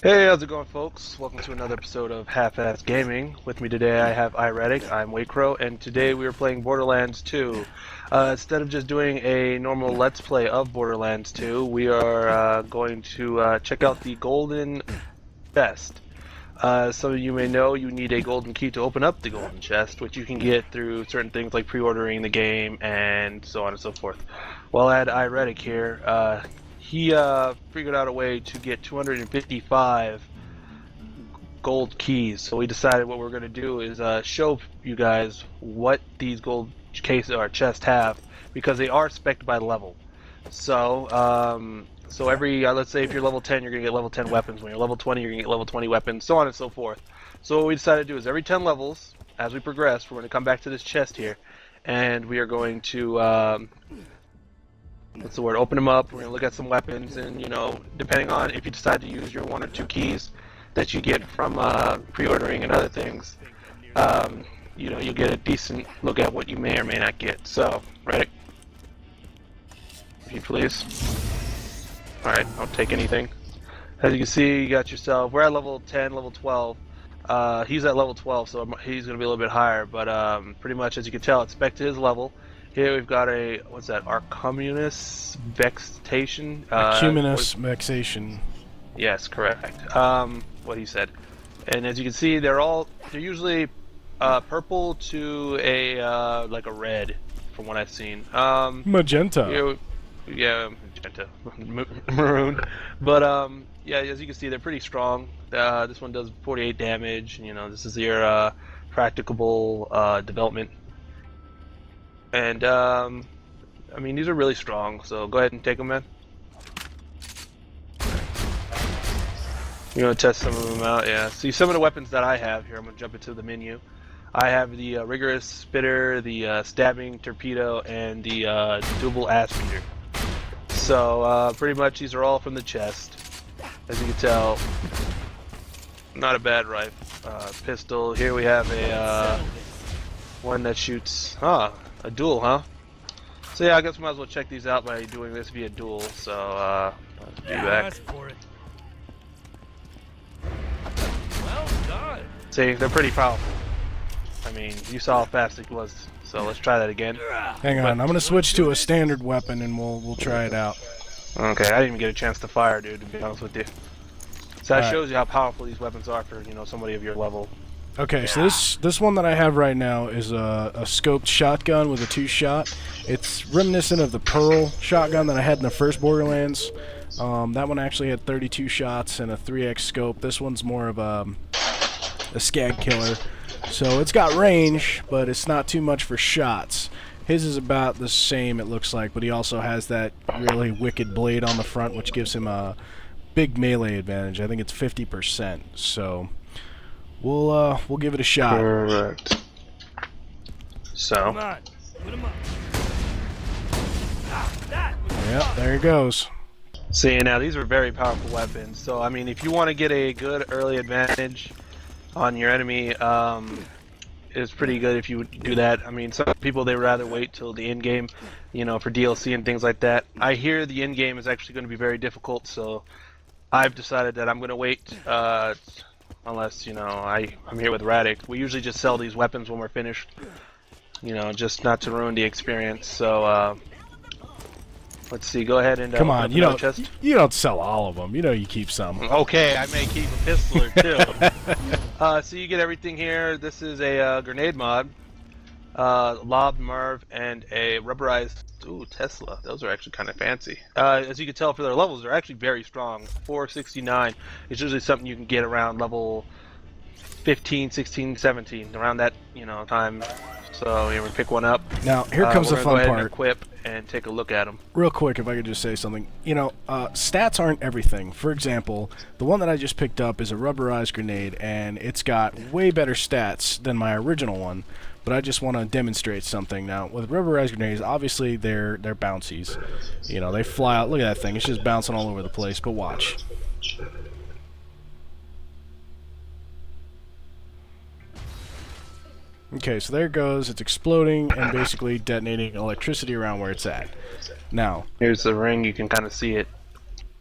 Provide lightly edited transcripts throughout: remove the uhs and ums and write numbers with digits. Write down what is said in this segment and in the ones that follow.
Hey, how's it going, folks? Welcome to another episode of Half-Ass Gaming. With me today, I have iRettick. I'm Weacro, and today we are playing Borderlands 2. Instead of just doing a normal Let's Play of Borderlands 2, we are going to check out the Golden Chest. Some of you may know you need a golden key to open up the Golden Chest, which you can get through certain things like pre-ordering the game and so on and so forth. Well, I had iRettick here. He figured out a way to get 255 gold keys. So we decided what we're going to do is show you guys what these gold cases or chests have, because they are spec'd by level. So every let's say if you're level 10, you're going to get level 10 weapons. When you're level 20, you're going to get level 20 weapons, so on and so forth. So what we decided to do is every 10 levels, as we progress, we're going to come back to this chest here, and we are going to what's the word? Open them up. We're gonna look at some weapons, and depending on if you decide to use your 1 or 2 keys that you get from pre-ordering and other things, you'll get a decent look at what you may or may not get. So, Reddick, if you please. All right, I'll take anything. As you can see, you got yourself. We're at level 10, level 12. He's at level 12, so he's gonna be a little bit higher. But pretty much, as you can tell, it's spec to his level. Here we've got a, what's that, Arcuminous Vexation? Arcuminous Vexation. Yes, correct. What he said. And as you can see, they're usually purple to a, like a red, from what I've seen. Magenta. Yeah, magenta. Maroon. But, yeah, as you can see, they're pretty strong. This one does 48 damage. This is your practicable development. And, I mean, these are really strong, so go ahead and take them, man. You want to test some of them out? Yeah. See, some of the weapons that I have here, I'm going to jump into the menu. I have the Rigorous Spitter, the Stabbing Torpedo, and the Double Ass Beater. So, pretty much these are all from the chest. As you can tell, not a bad rifle. Pistol. Here we have a one that shoots... a duel, huh? So yeah, I guess we might as well check these out by doing this via duel. So let's do that. For it. Well done. See, they're pretty powerful. I mean, you saw how fast it was. So let's try that again. Hang on, I'm gonna switch to a standard weapon and we'll try it out. Okay, I didn't even get a chance to fire, dude. To be honest with you. So that shows you how powerful these weapons are for somebody of your level. Okay, so this one that I have right now is a scoped shotgun with a 2-shot. It's reminiscent of the Pearl shotgun that I had in the first Borderlands. That one actually had 32 shots and a 3x scope. This one's more of a skag killer. So it's got range, but it's not too much for shots. His is about the same, it looks like, but he also has that really wicked blade on the front, which gives him a big melee advantage. I think it's 50%. So we'll give it a shot. Correct. So. Come on, put him up. Yep, there he goes. See, now these are very powerful weapons. So I mean, if you want to get a good early advantage on your enemy, it's pretty good if you do that. I mean, some people, they rather wait till the end game, for DLC and things like that. I hear the end game is actually going to be very difficult, so I've decided that I'm going to wait. Unless, I'm here with Raddick. We usually just sell these weapons when we're finished. Just not to ruin the experience. So, let's see. Go ahead and come on. You don't sell all of them. You keep some. Okay, I may keep a pistol or two. So you get everything here. This is a grenade mod, lob Merv, and a rubberized Tesla. Those are actually kind of fancy. As you can tell, for their levels, they're actually very strong. 469 is usually something you can get around level 15, 16, 17, around that time. So we pick one up. Now here comes the fun go ahead part. And equip and take a look at them. Real quick, if I could just say something. Stats aren't everything. For example, the one that I just picked up is a rubberized grenade, and it's got way better stats than my original one. But I just want to demonstrate something. Now, with rubberized grenades, obviously they're bouncies. They fly out. Look at that thing. It's just bouncing all over the place. But watch. Okay, so there it goes. It's exploding and basically detonating electricity around where it's at. Now, here's the ring. You can kind of see it.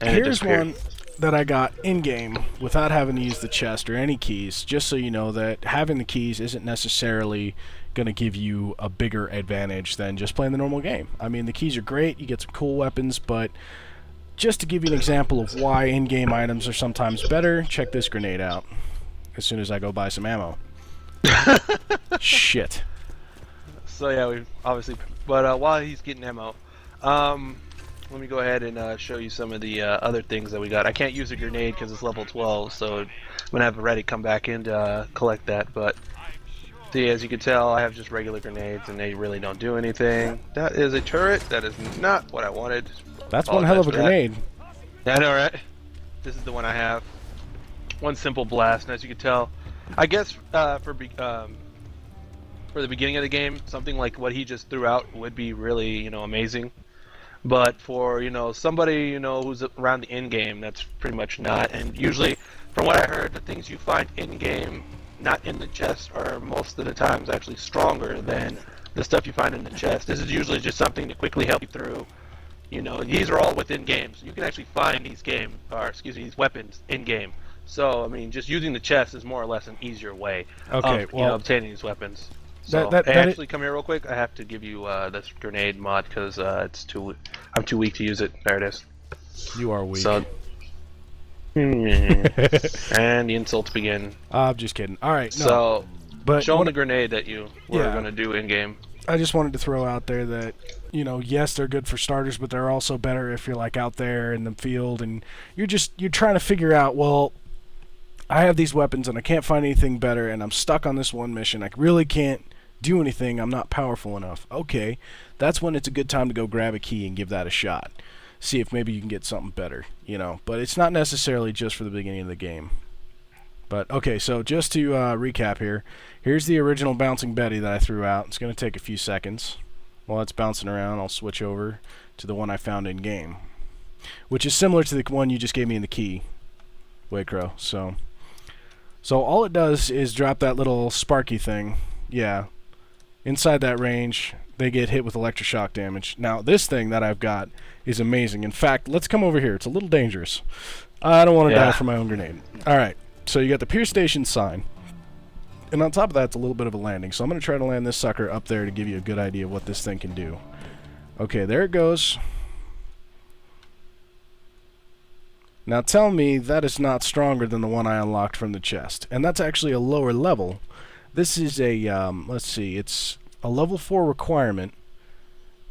And here's one. that I got in-game without having to use the chest or any keys, just so you know that having the keys isn't necessarily going to give you a bigger advantage than just playing the normal game. I mean, the keys are great, you get some cool weapons, but just to give you an example of why in-game items are sometimes better, check this grenade out as soon as I go buy some ammo. Shit. So yeah, we obviously, but while he's getting ammo, let me go ahead and show you some of the other things that we got. I can't use a grenade because it's level 12, so I'm gonna have iRettick come back in to collect that. But see, as you can tell, I have just regular grenades, and they really don't do anything. That is a turret. That is not what I wanted. That's one hell of a grenade. Yeah, I know, right? This is the one I have. One simple blast, and as you can tell, I guess for the beginning of the game, something like what he just threw out would be really, amazing. But for, somebody, who's around the end game, that's pretty much not. And usually, from what I heard, the things you find in game, not in the chest, are most of the times actually stronger than the stuff you find in the chest. This is usually just something to quickly help you through. These are all within game, so you can actually find these weapons in game. So, I mean, just using the chest is more or less an easier way of obtaining these weapons. So, come here real quick. I have to give you this grenade mod because I'm too weak to use it. There it is. You are weak. So, and the insults begin. I'm just kidding. All right. No. So, but show them the grenade that you were going to do in game. I just wanted to throw out there that, yes, they're good for starters, but they're also better if you're like out there in the field and you're trying to figure out, well, I have these weapons and I can't find anything better and I'm stuck on this one mission. I really can't do anything. I'm not powerful enough. Okay, that's when it's a good time to go grab a key and give that a shot. See if maybe you can get something better, But it's not necessarily just for the beginning of the game. But, okay, so just to recap here, here's the original Bouncing Betty that I threw out. It's going to take a few seconds. While it's bouncing around, I'll switch over to the one I found in-game, which is similar to the one you just gave me in the key, Weacro. So all it does is drop that little sparky thing. Yeah. Inside that range, they get hit with electroshock damage. Now, this thing that I've got is amazing. In fact, let's come over here. It's a little dangerous. I don't want to die from my own grenade. Alright, so you got the Pierce Station sign. And on top of that, it's a little bit of a landing. So I'm going to try to land this sucker up there to give you a good idea of what this thing can do. Okay, there it goes. Now tell me that is not stronger than the one I unlocked from the chest. And that's actually a lower level. This is a, let's see, it's a level 4 requirement.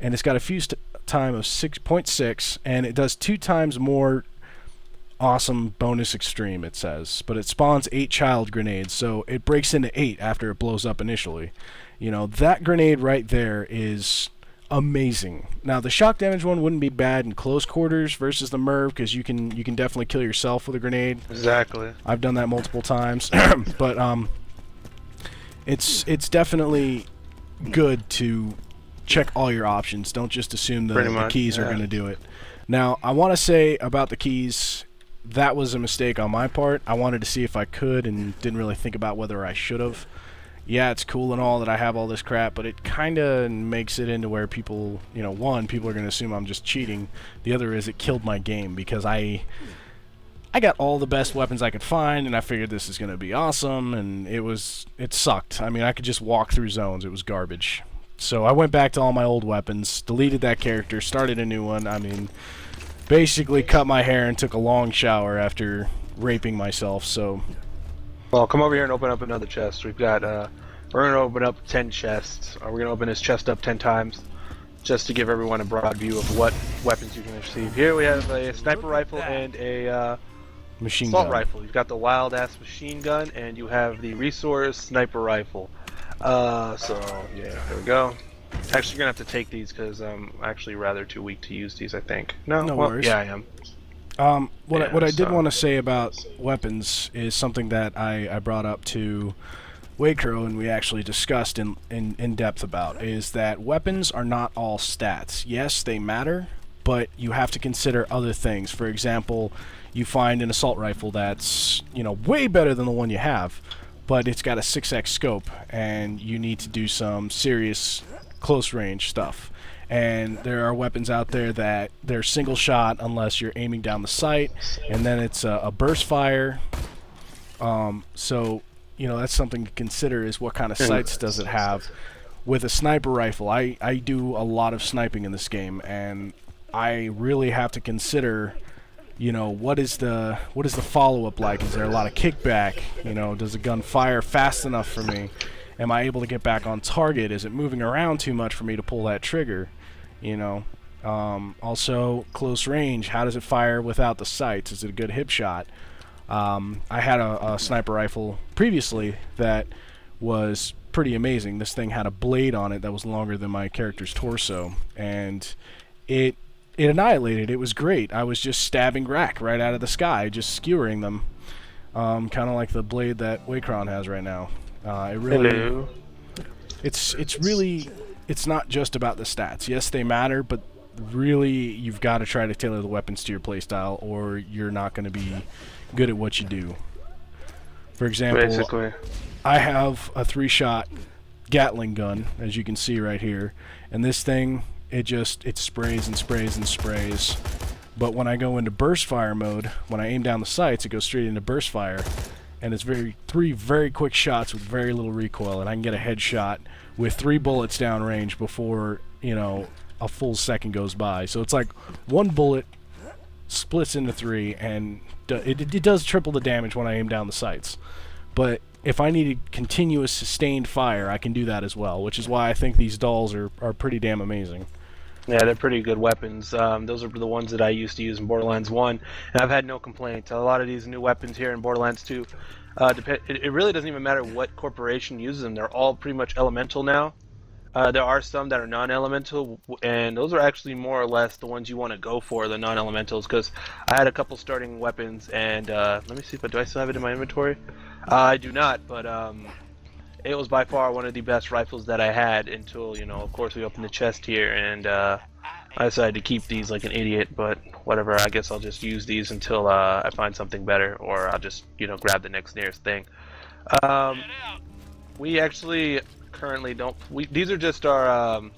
And it's got a fuse time of 6.6. And it does 2 times more awesome bonus extreme, it says. But it spawns 8 child grenades. So it breaks into 8 after it blows up initially. That grenade right there is amazing. Now the shock damage one wouldn't be bad in close quarters versus the Merv because you can definitely kill yourself with a grenade. Exactly. I've done that multiple times. But it's definitely good to check all your options. Don't just assume the keys are going to do it. Now I want to say about the keys, that was a mistake on my part. I wanted to see if I could and didn't really think about whether I should have. Yeah, it's cool and all that I have all this crap, but it kind of makes it into where people, one, people are going to assume I'm just cheating. The other is it killed my game because I got all the best weapons I could find, and I figured this is going to be awesome, and it sucked. I mean, I could just walk through zones. It was garbage. So I went back to all my old weapons, deleted that character, started a new one. I mean, basically cut my hair and took a long shower after raping myself, so... Well, come over here and open up another chest. We've got, we're going to open up 10 chests. We're going to open this chest up 10 times, just to give everyone a broad view of what weapons you can receive. Here we have a sniper rifle and a machine assault gun rifle. You've got the wild-ass machine gun, and you have the resource sniper rifle. So, yeah, there we go. Actually, you're going to have to take these, because I'm actually rather too weak to use these, I think. No worries. Yeah, I am. What I did want to say about weapons is something that I brought up to Weacro and we actually discussed in depth about, is that weapons are not all stats. Yes, they matter, but you have to consider other things. For example, you find an assault rifle that's, way better than the one you have, but it's got a 6x scope and you need to do some serious close range stuff. And there are weapons out there that they're single shot unless you're aiming down the sight, and then it's a burst fire. So, you know, that's something to consider, is what kind of sights does it have. With a sniper rifle, I do a lot of sniping in this game, and I really have to consider, you know, what is the follow-up like? Is there a lot of kickback? You know, does the gun fire fast enough for me? Am I able to get back on target? Is it moving around too much for me to pull that trigger? You know, also close range. How does it fire without the sights? Is it a good hip shot? I had a sniper rifle previously that was pretty amazing. This thing had a blade on it that was longer than my character's torso, and it annihilated. It was great. I was just stabbing rack right out of the sky, just skewering them, kind of like the blade that Weacro has right now. It really, Hello. it's not just about the stats. Yes, they matter, but really you've got to try to tailor the weapons to your playstyle, or you're not going to be good at what you do. For example, Basically. I have a 3-shot Gatling gun, as you can see right here, and this thing, it sprays and sprays and sprays. But when I go into burst fire mode, when I aim down the sights, it goes straight into burst fire, and it's three very quick shots with very little recoil, and I can get a headshot with 3 bullets downrange before, you know, a full second goes by. So it's like 1 bullet splits into 3, and it does triple the damage when I aim down the sights. But if I needed continuous sustained fire, I can do that as well, which is why I think these dolls are pretty damn amazing. Yeah, they're pretty good weapons. Those are the ones that I used to use in Borderlands 1, and I've had no complaints. A lot of these new weapons here in Borderlands 2, it really doesn't even matter what corporation uses them. They're all pretty much elemental now. There are some that are non-elemental, and those are actually more or less the ones you want to go for, the non-elementals, because I had a couple starting weapons, and let me see, but do I still have it in my inventory? I do not, but it was by far one of the best rifles that I had until, you know, of course we opened the chest here, and I decided to keep these like an idiot, but whatever, I guess I'll just use these until I find something better, or I'll just, you know, grab the next nearest thing. We actually currently don't, these are just our,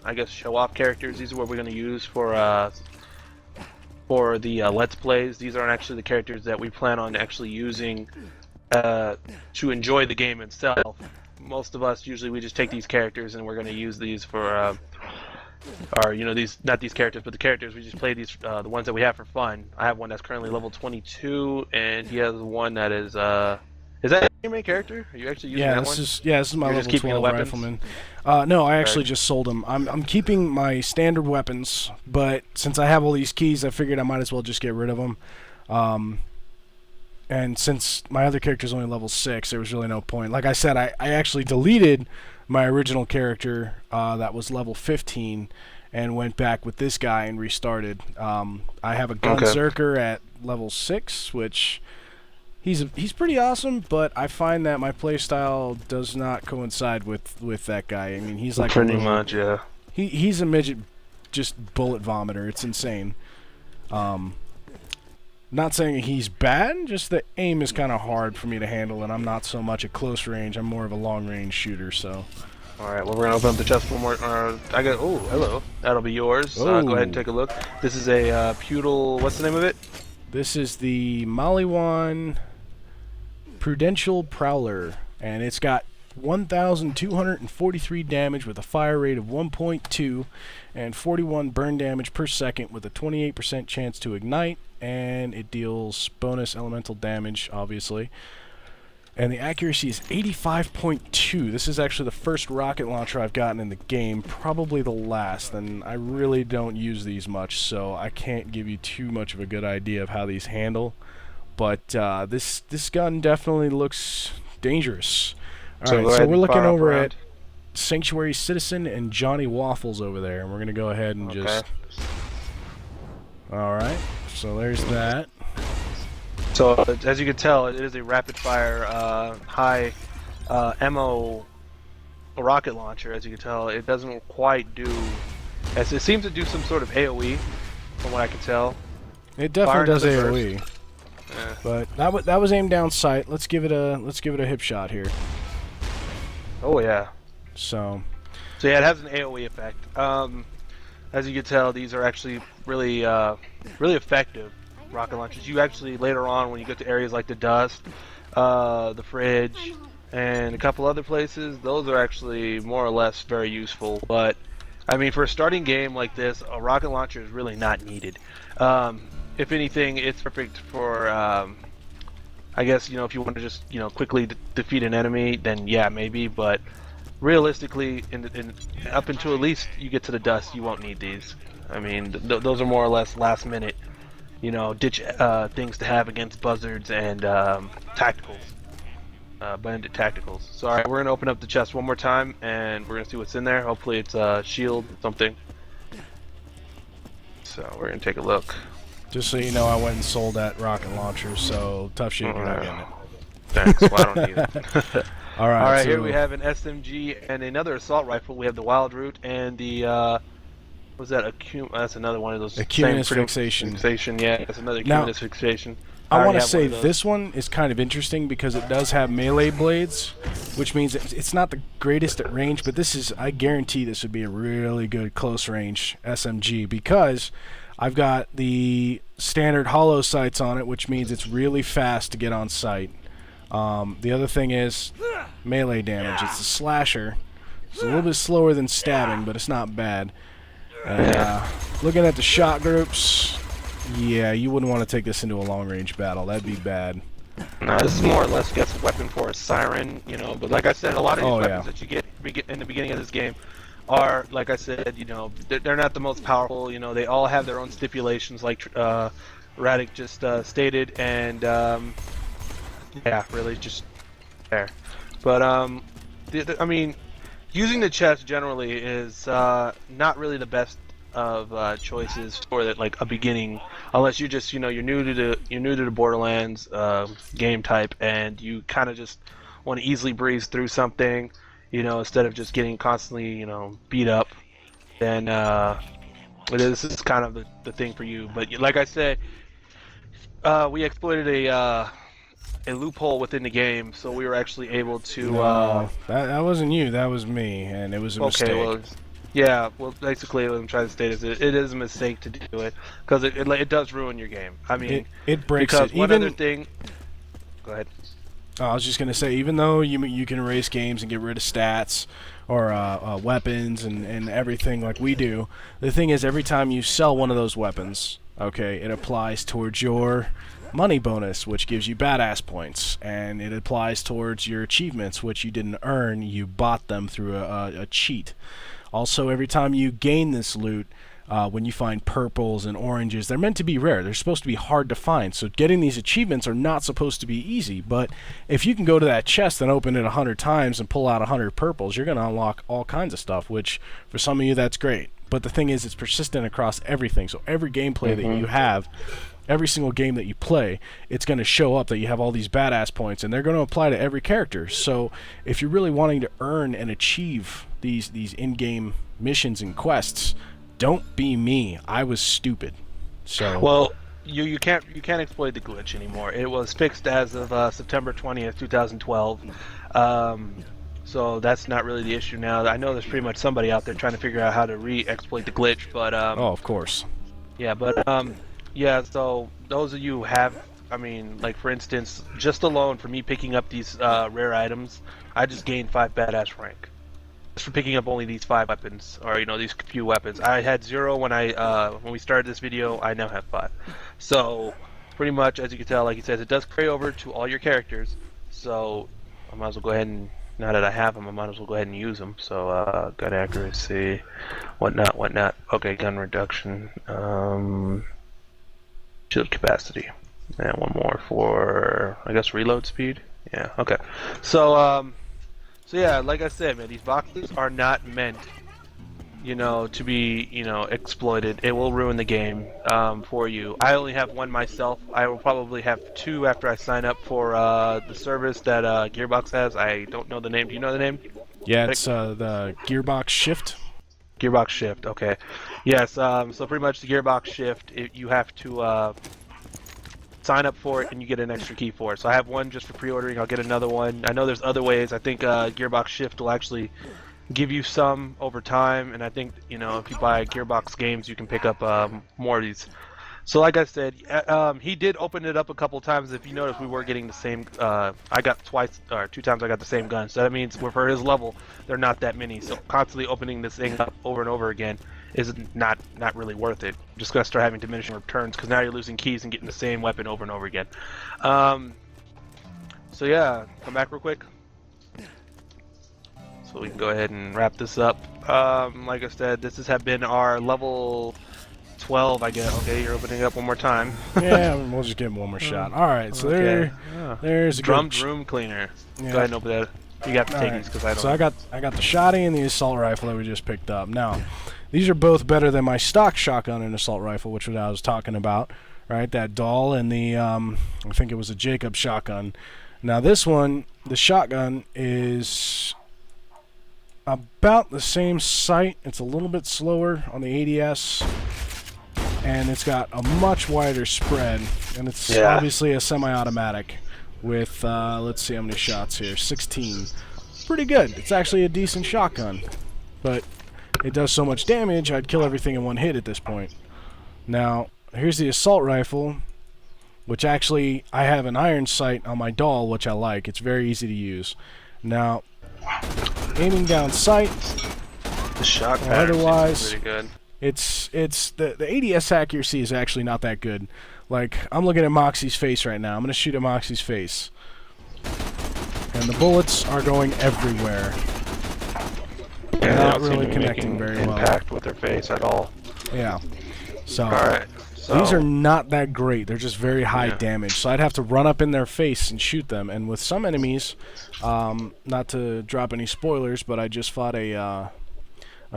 I guess, show-off characters. These are what we're going to use for the Let's Plays. These aren't actually the characters that we plan on actually using to enjoy the game itself. Most of us, usually we just take these characters and we're going to use these for or, you know, these, not these characters, but the characters, we just play these, the ones that we have for fun. I have one that's currently level 22, and he has one that is that your main character? Are you actually using that one? This is my You're level just keeping 12 the weapons? rifleman. No, I actually just sold them. I'm keeping my standard weapons, but since I have all these keys, I figured I might as well just get rid of them. And since my other character's only level 6, there was really no point. Like I said, I actually deleted my original character that was level 15 and went back with this guy and restarted. I have a Gunzerker at level 6, which he's pretty awesome, but I find that my playstyle does not coincide with that guy. I mean, he's like pretty much, yeah. He's a midget, just bullet vomiter. It's insane. Not saying he's bad, just the aim is kind of hard for me to handle, and I'm not so much at close range. I'm more of a long range shooter, so. Alright, well, we're going to open up the chest one more. I got, oh, hello. That'll be yours. Go ahead and take a look. This is a Pudel, what's the name of it? This is the Maliwan Prudential Prowler, and it's got 1,243 damage with a fire rate of 1.2 and 41 burn damage per second with a 28% chance to ignite, and it deals bonus elemental damage, obviously. And the accuracy is 85.2. This is actually the first rocket launcher I've gotten in the game, probably the last, and I really don't use these much, so I can't give you too much of a good idea of how these handle. But this gun definitely looks dangerous. Alright, so we're looking over at Sanctuary Citizen and Johnny Waffles over there, and we're going to go ahead and just... Alright, so there's that. So, as you can tell, it is a rapid-fire, high ammo rocket launcher, as you can tell. It doesn't quite do... It seems to do some sort of AoE, from what I can tell. It definitely does AoE. Yeah. But that was aimed down sight. Let's give it a hip shot here. Oh yeah. So yeah, it has an AoE effect. as you can tell, these are actually really, really effective rocket launchers. You actually, later on, when you get to areas like the dust, the fridge, and a couple other places, those are actually more or less very useful. But, I mean, for a starting game like this, a rocket launcher is really not needed. If anything, it's perfect for, I guess, you know, if you want to just, you know, quickly defeat an enemy, then yeah, maybe, but realistically, up until at least you get to the dust, you won't need these. I mean, those are more or less last minute, you know, ditch things to have against buzzards and tacticals, bandit tacticals. So alright, we're gonna open up the chest one more time, and we're gonna see what's in there. Hopefully it's a shield or something. So we're gonna take a look. Just so you know, I went and sold that rocket launcher, so tough shit, you're not getting it. Thanks. Well, I don't need it. Alright, so here we have an SMG and another assault rifle. We have the Wild Root and the, what's that? That's another one of those. Acuminous fixation. Yeah, that's another acuminous fixation. I want to say this one is kind of interesting because it does have melee blades, which means it's not the greatest at range, but this is, I guarantee this would be a really good close range SMG because I've got the standard hollow sights on it, which means it's really fast to get on sight. The other thing is melee damage. It's a slasher. It's a little bit slower than stabbing, but it's not bad. And, looking at the shot groups, yeah, you wouldn't want to take this into a long-range battle. That'd be bad. No, this is more or less gets a weapon for a siren, you know. But like I said, a lot of these weapons that you get in the beginning of this game are, like I said, you know, they're not the most powerful. You know, they all have their own stipulations, like iRettick just stated, and yeah, really just there. But I mean, using the chest generally is not really the best of choices for that, like a beginning, unless you're just, you know, you're new to the Borderlands game type, and you kind of just want to easily breeze through something, you know, instead of just getting constantly, you know, beat up. Then this is kind of the thing for you. But like I said, we exploited a loophole within the game, so we were actually able to. No, that wasn't you. That was me, and it was a mistake. Well, yeah. Well, basically, what I'm trying to state is it is a mistake to do it because it does ruin your game. I mean, it breaks because it. One other thing. Go ahead. I was just gonna say, even though you can erase games and get rid of stats or weapons and everything like we do, the thing is, every time you sell one of those weapons, okay, it applies towards your money bonus, which gives you badass points, and it applies towards your achievements, which you didn't earn, you bought them through a cheat. Also, every time you gain this loot, when you find purples and oranges, they're meant to be rare. They're supposed to be hard to find, so getting these achievements are not supposed to be easy. But if you can go to that chest and open it 100 times and pull out 100 purples, you're going to unlock all kinds of stuff, which for some of you that's great. But the thing is, it's persistent across everything, so every gameplay that you have, every single game that you play, it's going to show up that you have all these badass points, and they're going to apply to every character. So if you're really wanting to earn and achieve these in-game missions and quests, don't be me. I was stupid. So well, you can't exploit the glitch anymore. It was fixed as of September 20th, 2012. So that's not really the issue now. I know there's pretty much somebody out there trying to figure out how to re-exploit the glitch, but oh, of course. Yeah, but yeah. So those of you who have, I mean, like for instance, just alone for me picking up these rare items, I just gained 5 badass rank. Just for picking up only these 5 weapons, or you know, these few weapons. I had 0 when when we started this video. I now have 5. So pretty much, as you can tell, like he says, it does carry over to all your characters. So I might as well go ahead and, now that I have them, I might as well go ahead and use them. So gun accuracy, whatnot. Okay, gun reduction, shield capacity, and one more for, I guess, reload speed. Yeah. Okay. So so yeah, like I said, man, these boxes are not meant, you know, to be, you know, exploited. It will ruin the game for you. I only have 1 myself. I will probably have 2 after I sign up for the service that Gearbox has. I don't know the name. Do you know the name? Yeah, it's the Gearbox Shift. Gearbox Shift. Okay. Yes. So pretty much the Gearbox Shift, you have to sign up for it and you get an extra key for it. So I have 1 just for pre-ordering. I'll get another one. I know there's other ways. I think Gearbox Shift will actually give you some over time, and I think if you buy Gearbox games, you can pick up more of these. So like I said, he did open it up a couple times. If you notice, we were getting the same. I got two times I got the same gun. So that means for his level, they're not that many. So constantly opening this thing up over and over again is not really worth it. You're just gonna start having diminishing returns because now you're losing keys and getting the same weapon over and over again. So yeah, come back real quick. So we can go ahead and wrap this up. Like I said, this has been our level 12, I guess. Okay, you're opening it up one more time. Yeah, we'll just give him one more shot. All right, so there's a drummed room cleaner. Yeah. Go ahead and open that. You got to take these because I don't. So I got the shotty and the assault rifle that we just picked up. Now, these are both better than my stock shotgun and assault rifle, which was what I was talking about, right? That Dahl and the I think it was a Jacob shotgun. Now this one, the shotgun is about the same sight. It's a little bit slower on the ADS. And it's got a much wider spread, and it's obviously a semi-automatic with, let's see how many shots here, 16. Pretty good. It's actually a decent shotgun, but it does so much damage, I'd kill everything in one hit at this point. Now, here's the assault rifle, which actually, I have an iron sight on my Dahl, which I like. It's very easy to use. Now, aiming down sight, the shot pattern seems pretty good. It's the ADS accuracy is actually not that good. Like, I'm looking at Moxie's face right now. I'm gonna shoot at Moxie's face, and the bullets are going everywhere. Yeah, not really connecting very well. Impact with their face at all. Yeah. So, alright, these are not that great. They're just very high damage. So I'd have to run up in their face and shoot them. And with some enemies, not to drop any spoilers, but I just fought a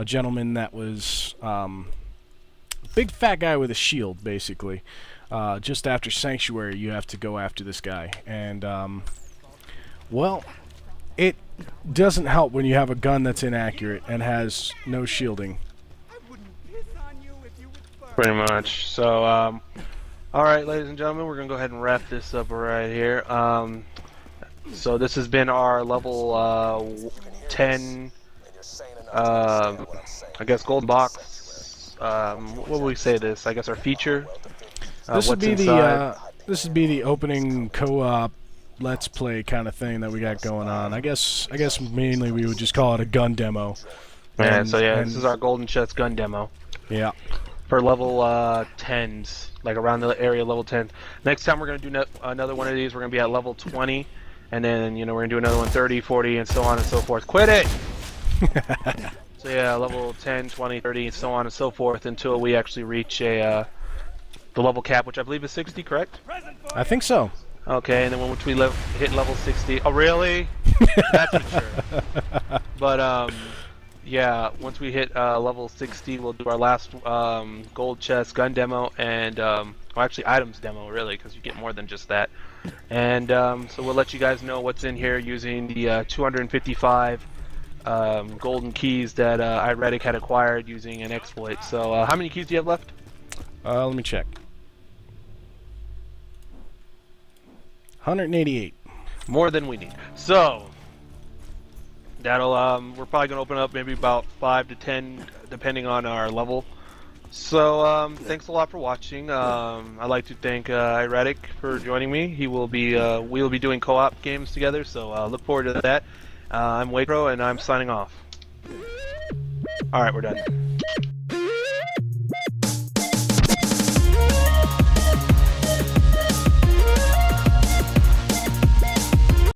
gentleman that was a big fat guy with a shield, basically. Just after Sanctuary, you have to go after this guy. And, well, it doesn't help when you have a gun that's inaccurate and has no shielding. Pretty much. So, alright, ladies and gentlemen, we're going to go ahead and wrap this up right here. So this has been our level 10... I guess golden box. What would we say this? I guess our feature. This would be the opening co-op let's play kind of thing that we got going on. I guess mainly we would just call it a gun demo. And this is our golden chest gun demo. Yeah. For level 10s, like around the area level 10. Next time we're gonna do another one of these. We're gonna be at level 20, and then we're gonna do another one 30, 40, and so on and so forth. Quit it. So yeah, level 10, 20, 30, and so on and so forth until we actually reach the level cap, which I believe is 60, correct? I think so. Okay, and then once we hit level 60, oh really? That's mature. But yeah, once we hit level 60, we'll do our last gold chest gun demo and well, actually items demo, really, because you get more than just that. And so we'll let you guys know what's in here using the 255 golden keys that iRettick had acquired using an exploit. So how many keys do you have left? Let me check. 188. More than we need. So that'll we're probably gonna open up maybe about 5 to 10 depending on our level. So thanks a lot for watching. I'd like to thank iRettick for joining me. He will be we'll be doing co-op games together, so look forward to that. I'm Weacro and I'm signing off. Alright, we're done.